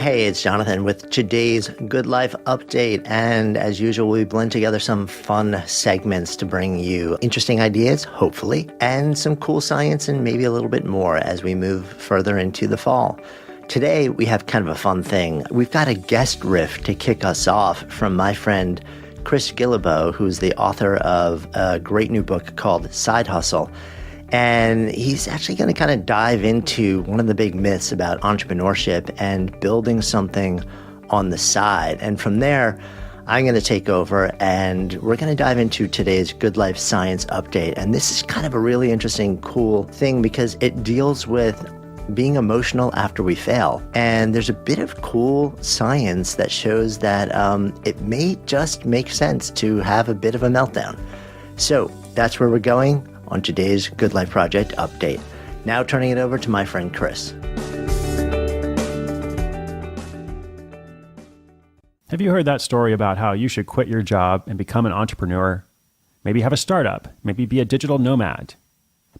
Hey, it's Jonathan with today's Good Life Update. And as usual, we blend together some fun segments to bring you interesting ideas, hopefully, and some cool science and maybe a little bit more as we move further into the fall. Today, we have kind of a fun thing. We've got a guest riff to kick us off from my friend Chris Gilbert, who's the author of a great new book called Side Hustle. And he's actually going to kind of dive into one of the big myths about entrepreneurship and building something on the side. And from there, I'm going to take over and we're going to dive into today's Good Life Science Update. And this is kind of a really interesting, cool thing because it deals with being emotional after we fail. And there's a bit of cool science that shows that it may just make sense to have a bit of a meltdown. So that's where we're going on today's Good Life Project Update. Now turning it over to my friend Chris. Have you heard that story about how you should quit your job and become an entrepreneur? Maybe have a startup, maybe be a digital nomad.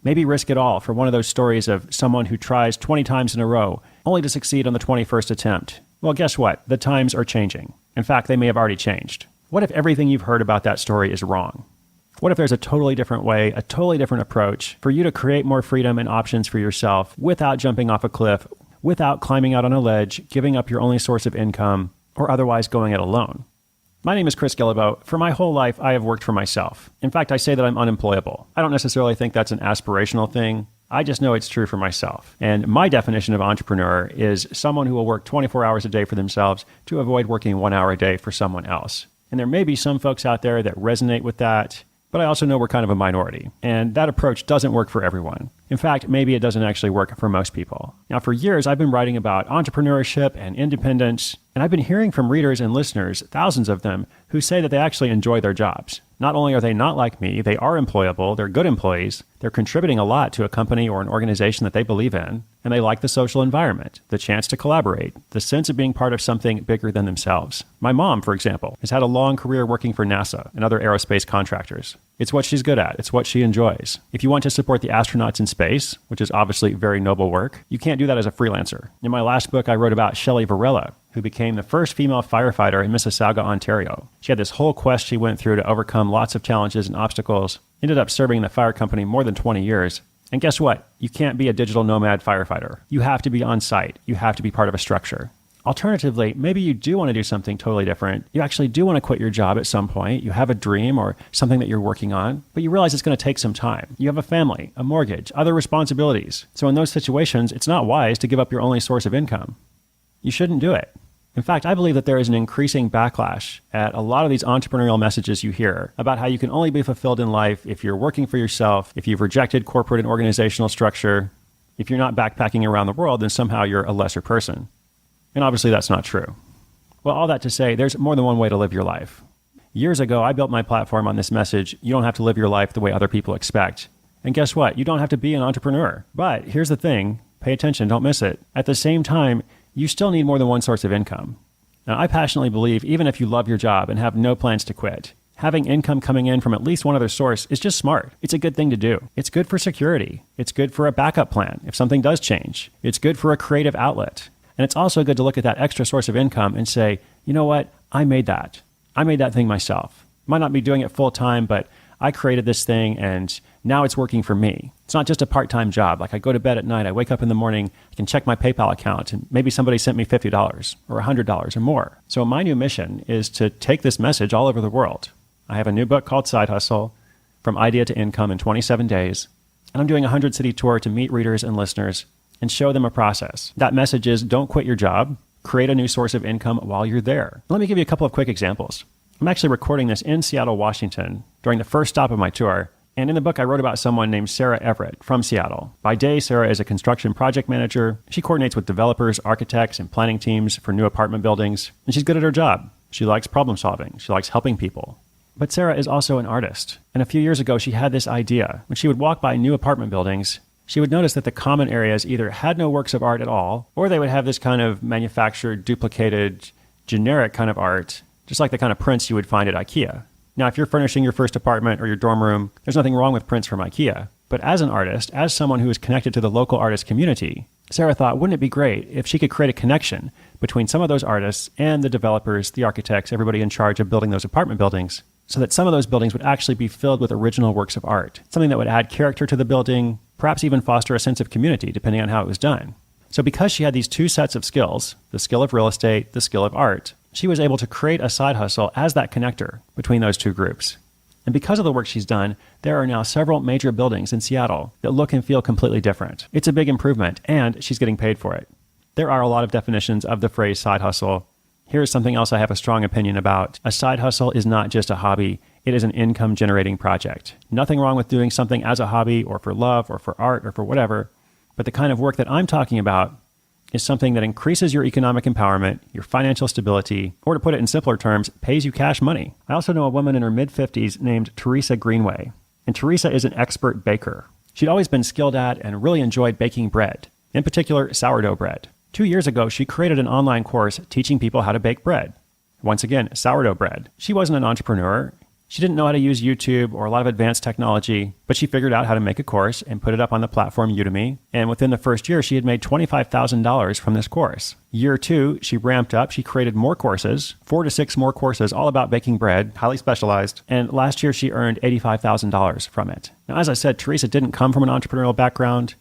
Maybe risk it all for one of those stories of someone who tries 20 times in a row only to succeed on the 21st attempt. Well, guess what? The times are changing. In fact, they may have already changed. What if everything you've heard about that story is wrong? What if there's a totally different way, a totally different approach for you to create more freedom and options for yourself without jumping off a cliff, without climbing out on a ledge, giving up your only source of income, or otherwise going it alone? My name is Chris Gilbert. For my whole life, I have worked for myself. In fact, I say that I'm unemployable. I don't necessarily think that's an aspirational thing. I just know it's true for myself. And my definition of entrepreneur is someone who will work 24 hours a day for themselves to avoid working 1 hour a day for someone else. And there may be some folks out there that resonate with that, but I also know we're kind of a minority, and that approach doesn't work for everyone. In fact, maybe it doesn't actually work for most people. Now, for years, I've been writing about entrepreneurship and independence, and I've been hearing from readers and listeners, thousands of them, who say that they actually enjoy their jobs. Not only are they not like me, they are employable, they're good employees, they're contributing a lot to a company or an organization that they believe in, and they like the social environment, the chance to collaborate, the sense of being part of something bigger than themselves. My mom, for example, has had a long career working for NASA and other aerospace contractors. It's what she's good at. It's what she enjoys. If you want to support the astronauts in space, which is obviously very noble work, you can't do that as a freelancer. In my last book, I wrote about Shelley Varela, who became the first female firefighter in Mississauga, Ontario. She had this whole quest she went through to overcome lots of challenges and obstacles, ended up serving the fire company more than 20 years. And guess what? You can't be a digital nomad firefighter. You have to be on site. You have to be part of a structure. Alternatively, maybe you do want to do something totally different. You actually do want to quit your job at some point. You have a dream or something that you're working on, but you realize it's going to take some time. You have a family, a mortgage, other responsibilities. So in those situations, it's not wise to give up your only source of income. You shouldn't do it. In fact, I believe that there is an increasing backlash at a lot of these entrepreneurial messages you hear about how you can only be fulfilled in life if you're working for yourself, if you've rejected corporate and organizational structure, if you're not backpacking around the world, then somehow you're a lesser person. And obviously that's not true. Well, all that to say, there's more than one way to live your life. Years ago, I built my platform on this message: you don't have to live your life the way other people expect. And guess what? You don't have to be an entrepreneur. But here's the thing, pay attention, don't miss it. At the same time, you still need more than one source of income. Now, I passionately believe even if you love your job and have no plans to quit, having income coming in from at least one other source is just smart. It's a good thing to do. It's good for security. It's good for a backup plan if something does change. It's good for a creative outlet. And it's also good to look at that extra source of income and say, you know what? I made that. I made that thing myself. Might not be doing it full time, but I created this thing and now it's working for me. It's not just a part-time job. Like I go to bed at night, I wake up in the morning, I can check my PayPal account and maybe somebody sent me $50 or $100 or more. So my new mission is to take this message all over the world. I have a new book called Side Hustle, From Idea to Income in 27 Days. And I'm doing a 100-city tour to meet readers and listeners and show them a process. That message is don't quit your job, create a new source of income while you're there. Let me give you a couple of quick examples. I'm actually recording this in Seattle, Washington during the first stop of my tour. And in the book, I wrote about someone named Sarah Everett from Seattle. By day, Sarah is a construction project manager. She coordinates with developers, architects, and planning teams for new apartment buildings. And she's good at her job. She likes problem solving. She likes helping people. But Sarah is also an artist. And a few years ago, she had this idea. When she would walk by new apartment buildings, she would notice that the common areas either had no works of art at all, or they would have this kind of manufactured, duplicated, generic kind of art, just like the kind of prints you would find at IKEA. Now, if you're furnishing your first apartment or your dorm room, there's nothing wrong with prints from IKEA. But as an artist, as someone who is connected to the local artist community, Sarah thought, wouldn't it be great if she could create a connection between some of those artists and the developers, the architects, everybody in charge of building those apartment buildings, so that some of those buildings would actually be filled with original works of art, something that would add character to the building, perhaps even foster a sense of community, depending on how it was done. So because she had these two sets of skills, the skill of real estate, the skill of art, she was able to create a side hustle as that connector between those two groups. And because of the work she's done, there are now several major buildings in Seattle that look and feel completely different. It's a big improvement, and she's getting paid for it. There are a lot of definitions of the phrase side hustle. Here's something else I have a strong opinion about. A side hustle is not just a hobby. It is an income-generating project. Nothing wrong with doing something as a hobby or for love or for art or for whatever, but the kind of work that I'm talking about is something that increases your economic empowerment, your financial stability, or to put it in simpler terms, pays you cash money. I also know a woman in her mid-50s named Teresa Greenway, and Teresa is an expert baker. She'd always been skilled at and really enjoyed baking bread, in particular sourdough bread. 2 years ago, she created an online course teaching people how to bake bread. Once again, sourdough bread. She wasn't an entrepreneur. She didn't know how to use YouTube or a lot of advanced technology, but she figured out how to make a course and put it up on the platform Udemy. And within the first year, she had made $25,000 from this course. Year 2, she ramped up. She created more courses, 4 to 6 more courses, all about baking bread, highly specialized. And last year, she earned $85,000 from it. Now, as I said, Teresa didn't come from an entrepreneurial background.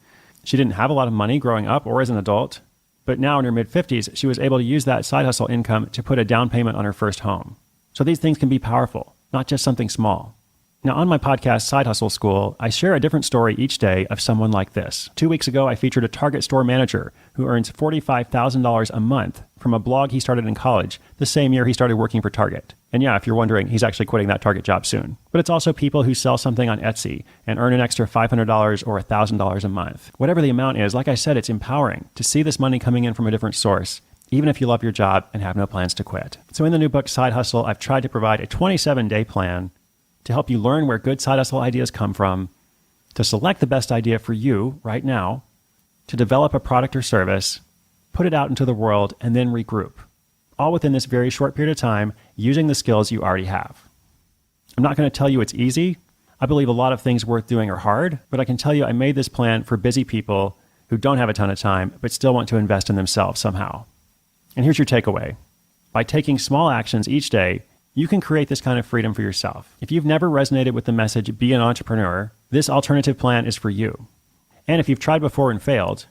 She didn't have a lot of money growing up or as an adult. But now in her mid-50s, she was able to use that side hustle income to put a down payment on her first home. So these things can be powerful, not just something small. Now, on my podcast, Side Hustle School, I share a different story each day of someone like this. 2 weeks ago, I featured a Target store manager who earns $45,000 a month from a blog he started in college, the same year he started working for Target. And yeah, if you're wondering, he's actually quitting that Target job soon. But it's also people who sell something on Etsy and earn an extra $500 or $1,000 a month. Whatever the amount is, like I said, it's empowering to see this money coming in from a different source, even if you love your job and have no plans to quit. So in the new book, Side Hustle, I've tried to provide a 27-day plan to help you learn where good side hustle ideas come from, to select the best idea for you right now, to develop a product or service, put it out into the world, and then regroup, all within this very short period of time using the skills you already have. I'm not going to tell you it's easy. I believe a lot of things worth doing are hard, but I can tell you I made this plan for busy people who don't have a ton of time but still want to invest in themselves somehow. And here's your takeaway. By taking small actions each day, you can create this kind of freedom for yourself. If you've never resonated with the message, be an entrepreneur, this alternative plan is for you. And if you've tried before and failed,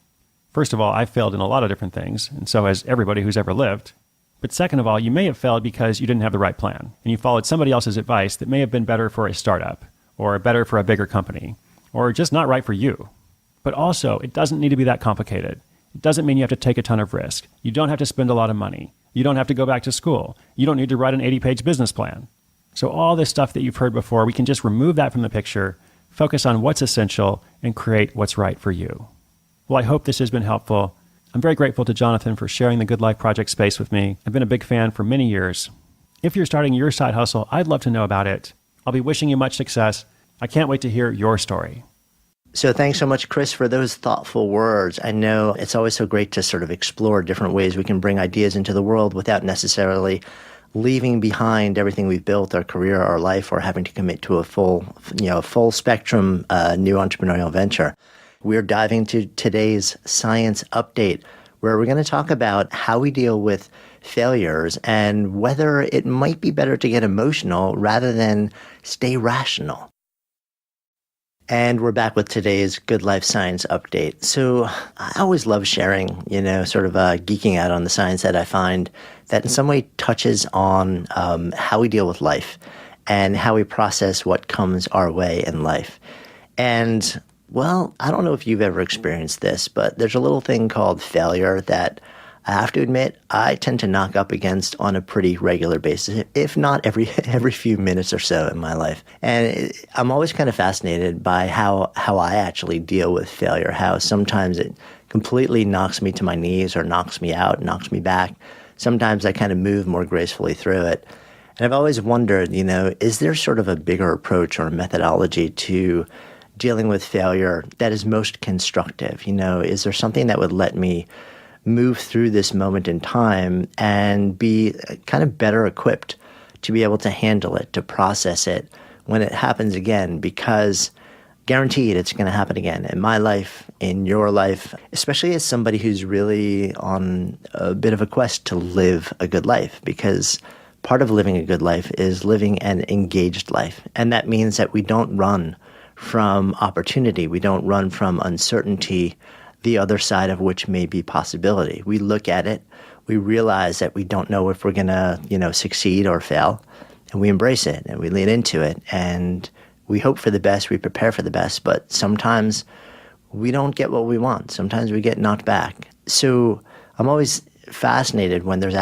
first of all, I've failed in a lot of different things, and so has everybody who's ever lived. But second of all, you may have failed because you didn't have the right plan, and you followed somebody else's advice that may have been better for a startup, or better for a bigger company, or just not right for you. But also, it doesn't need to be that complicated. It doesn't mean you have to take a ton of risk. You don't have to spend a lot of money. You don't have to go back to school. You don't need to write an 80-page business plan. So all this stuff that you've heard before, we can just remove that from the picture, focus on what's essential, and create what's right for you. Well, I hope this has been helpful. I'm very grateful to Jonathan for sharing the Good Life Project space with me. I've been a big fan for many years. If you're starting your side hustle, I'd love to know about it. I'll be wishing you much success. I can't wait to hear your story. So thanks so much, Chris, for those thoughtful words. I know it's always so great to sort of explore different ways we can bring ideas into the world without necessarily leaving behind everything we've built, our career, our life, or having to commit to a full spectrum new entrepreneurial venture. We're diving into today's science update, where we're going to talk about how we deal with failures and whether it might be better to get emotional rather than stay rational. And we're back with today's Good Life Science update. So I always love sharing, sort of geeking out on the science that I find that in some way touches on how we deal with life and how we process what comes our way in life. And, well, I don't know if you've ever experienced this, but there's a little thing called failure that I have to admit I tend to knock up against on a pretty regular basis, if not every few minutes or so in my life. And I'm always kind of fascinated by how I actually deal with failure, how sometimes it completely knocks me to my knees or knocks me out, knocks me back. Sometimes I kind of move more gracefully through it. And I've always wondered, is there sort of a bigger approach or methodology to dealing with failure that is most constructive? Is there something that would let me move through this moment in time and be kind of better equipped to be able to handle it, to process it when it happens again? Because guaranteed it's going to happen again in my life, in your life, especially as somebody who's really on a bit of a quest to live a good life, because part of living a good life is living an engaged life. And that means that we don't run from opportunity. We don't run from uncertainty, the other side of which may be possibility. We look at it, we realize that we don't know if we're going to, succeed or fail, and we embrace it and we lean into it. And we hope for the best, we prepare for the best, but sometimes we don't get what we want. Sometimes we get knocked back. So I'm always fascinated when there's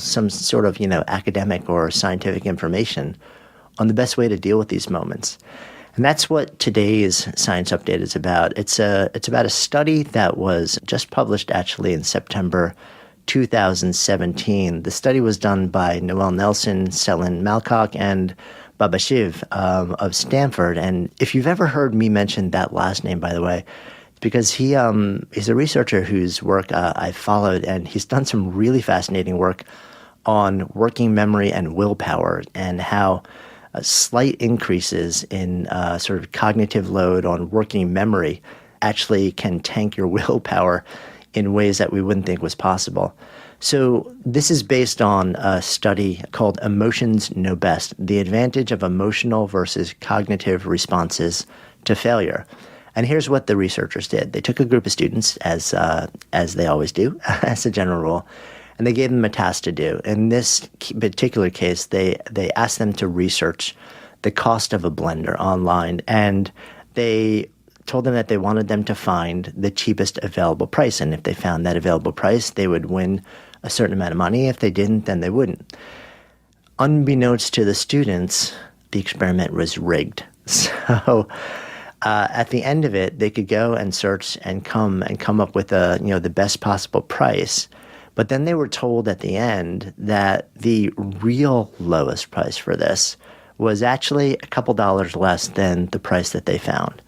some sort of, academic or scientific information on the best way to deal with these moments. And that's what today's Science Update is about. It's about a study that was just published actually in September 2017. The study was done by Noel Nelson, Selin Malcock, and Baba Shiv of Stanford. And if you've ever heard me mention that last name, by the way, it's because he's a researcher whose work I've followed, and he's done some really fascinating work on working memory and willpower, and how slight increases in sort of cognitive load on working memory actually can tank your willpower in ways that we wouldn't think was possible. So this is based on a study called Emotions Know Best: The Advantage of Emotional versus Cognitive Responses to Failure. And here's what the researchers did. They took a group of students, as they always do, as a general rule, and they gave them a task to do. In this particular case, they asked them to research the cost of a blender online, and they told them that they wanted them to find the cheapest available price. And if they found that available price, they would win a certain amount of money. If they didn't, then they wouldn't. Unbeknownst to the students, the experiment was rigged. So at the end of it, they could go and search and come up with the best possible price. But then they were told at the end that the real lowest price for this was actually a couple dollars less than the price that they found.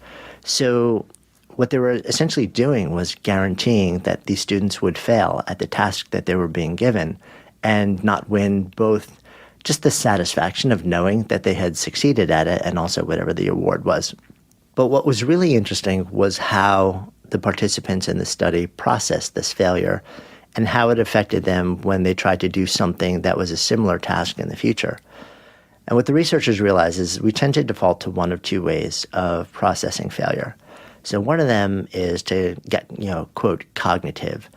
So what they were essentially doing was guaranteeing that these students would fail at the task that they were being given and not win both just the satisfaction of knowing that they had succeeded at it and also whatever the award was. But what was really interesting was how the participants in the study processed this failure and how it affected them when they tried to do something that was a similar task in the future. And what the researchers realized is we tend to default to one of two ways of processing failure. So one of them is to get, quote, cognitive,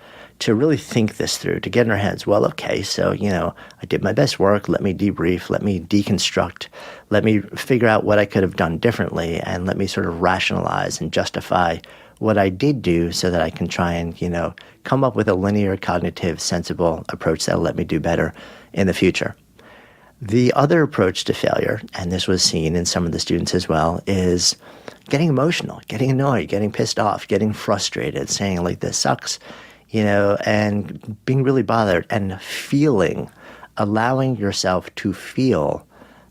to really think this through, to get in our heads, well, okay, so, I did my best work, let me debrief, let me deconstruct, let me figure out what I could have done differently, and let me sort of rationalize and justify what I did do so that I can try and, come up with a linear, cognitive, sensible approach that'll let me do better in the future. The other approach to failure, and this was seen in some of the students as well, is getting emotional, getting annoyed, getting pissed off, getting frustrated, saying like, this sucks, and being really bothered and allowing yourself to feel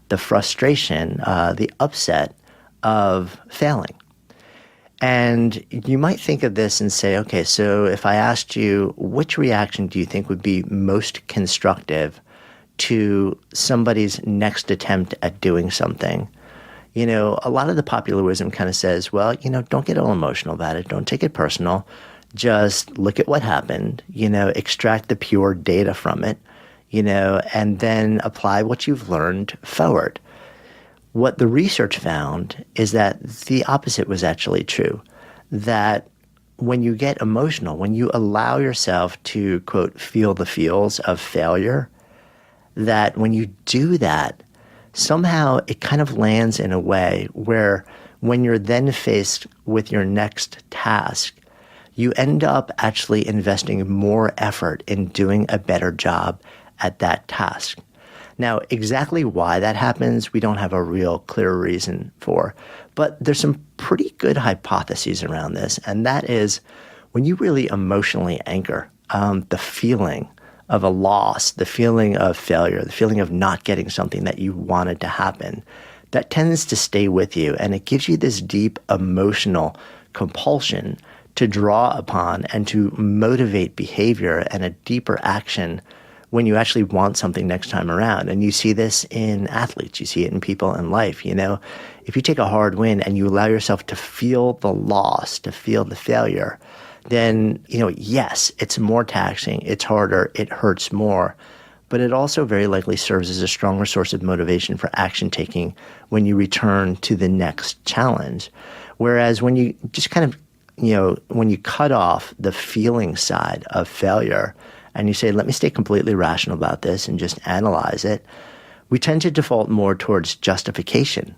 the frustration, the upset of failing. And you might think of this and say, okay, so if I asked you, which reaction do you think would be most constructive to somebody's next attempt at doing something? A lot of the popular wisdom kind of says, well, don't get all emotional about it. Don't take it personal. Just look at what happened, extract the pure data from it, and then apply what you've learned forward. What the research found is that the opposite was actually true, that when you get emotional, when you allow yourself to, quote, feel the feels of failure, that when you do that, somehow it kind of lands in a way where when you're then faced with your next task, you end up actually investing more effort in doing a better job at that task. Now, exactly why that happens, we don't have a real clear reason for, but there's some pretty good hypotheses around this, and that is when you really emotionally anchor the feeling of a loss, the feeling of failure, the feeling of not getting something that you wanted to happen, that tends to stay with you, and it gives you this deep emotional compulsion to draw upon and to motivate behavior and a deeper action when you actually want something next time around. And you see this in athletes, you see it in people in life. If you take a hard win and you allow yourself to feel the loss, to feel the failure, then, yes, it's more taxing, it's harder, it hurts more, but it also very likely serves as a stronger source of motivation for action taking when you return to the next challenge. Whereas when you just kind of, when you cut off the feeling side of failure and you say, let me stay completely rational about this and just analyze it, we tend to default more towards justification.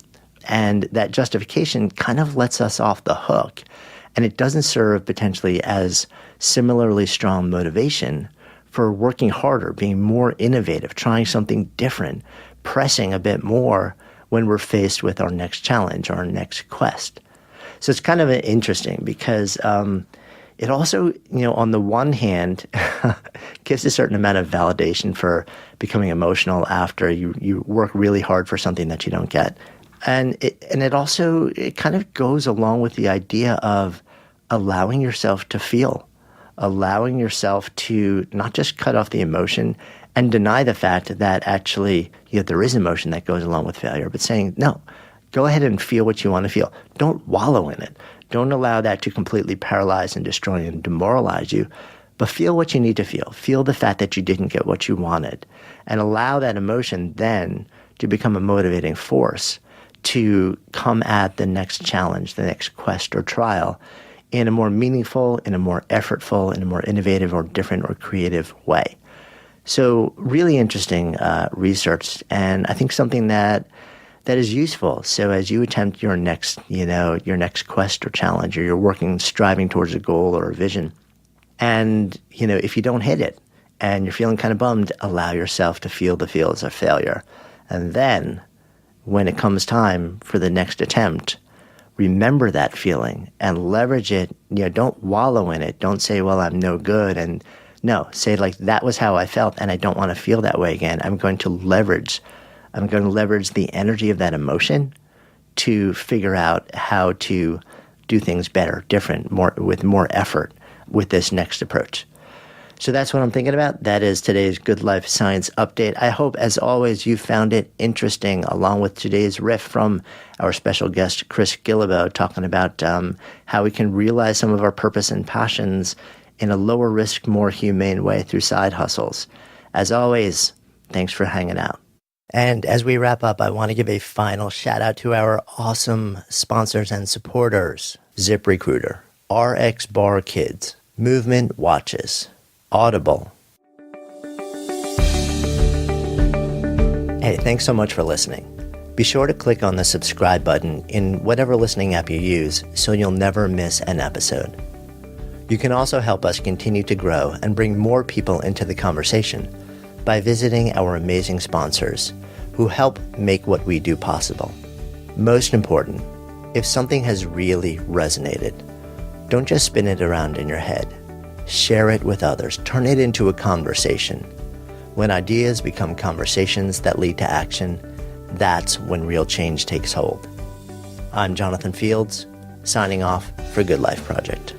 And that justification kind of lets us off the hook. And it doesn't serve potentially as similarly strong motivation for working harder, being more innovative, trying something different, pressing a bit more when we're faced with our next challenge or our next quest. So it's kind of interesting because it also, on the one hand, gives a certain amount of validation for becoming emotional after you work really hard for something that you don't get. And it also kind of goes along with the idea of allowing yourself to feel, allowing yourself to not just cut off the emotion and deny the fact that actually there is emotion that goes along with failure, but saying, no, go ahead and feel what you want to feel. Don't wallow in it. Don't allow that to completely paralyze and destroy and demoralize you, but feel what you need to feel. Feel the fact that you didn't get what you wanted, and allow that emotion then to become a motivating force to come at the next challenge, the next quest or trial in a more meaningful, in a more effortful, in a more innovative or different or creative way. So really interesting research, and I think something that is useful. So as you attempt your next quest or challenge, or you're striving towards a goal or a vision, and if you don't hit it and you're feeling kind of bummed, allow yourself to feel the feels of failure. And then when it comes time for the next attempt, remember that feeling and leverage it. Don't wallow in it. Don't say, well, I'm no good. And no, say like, that was how I felt and I don't want to feel that way again. I'm going to leverage the energy of that emotion to figure out how to do things better, different, with more effort with this next approach. So that's what I'm thinking about. That is today's Good Life Science Update. I hope, as always, you found it interesting, along with today's riff from our special guest, Chris Guillebeau, talking about how we can realize some of our purpose and passions in a lower risk, more humane way through side hustles. As always, thanks for hanging out. And as we wrap up, I want to give a final shout out to our awesome sponsors and supporters: ZipRecruiter, RX Bar Kids, Movement Watches, Audible. Hey, thanks so much for listening. Be sure to click on the subscribe button in whatever listening app you use so you'll never miss an episode. You can also help us continue to grow and bring more people into the conversation by visiting our amazing sponsors who help make what we do possible. Most important, if something has really resonated, don't just spin it around in your head. Share it with others. Turn it into a conversation. When ideas become conversations that lead to action, that's when real change takes hold. I'm Jonathan Fields, signing off for Good Life Project.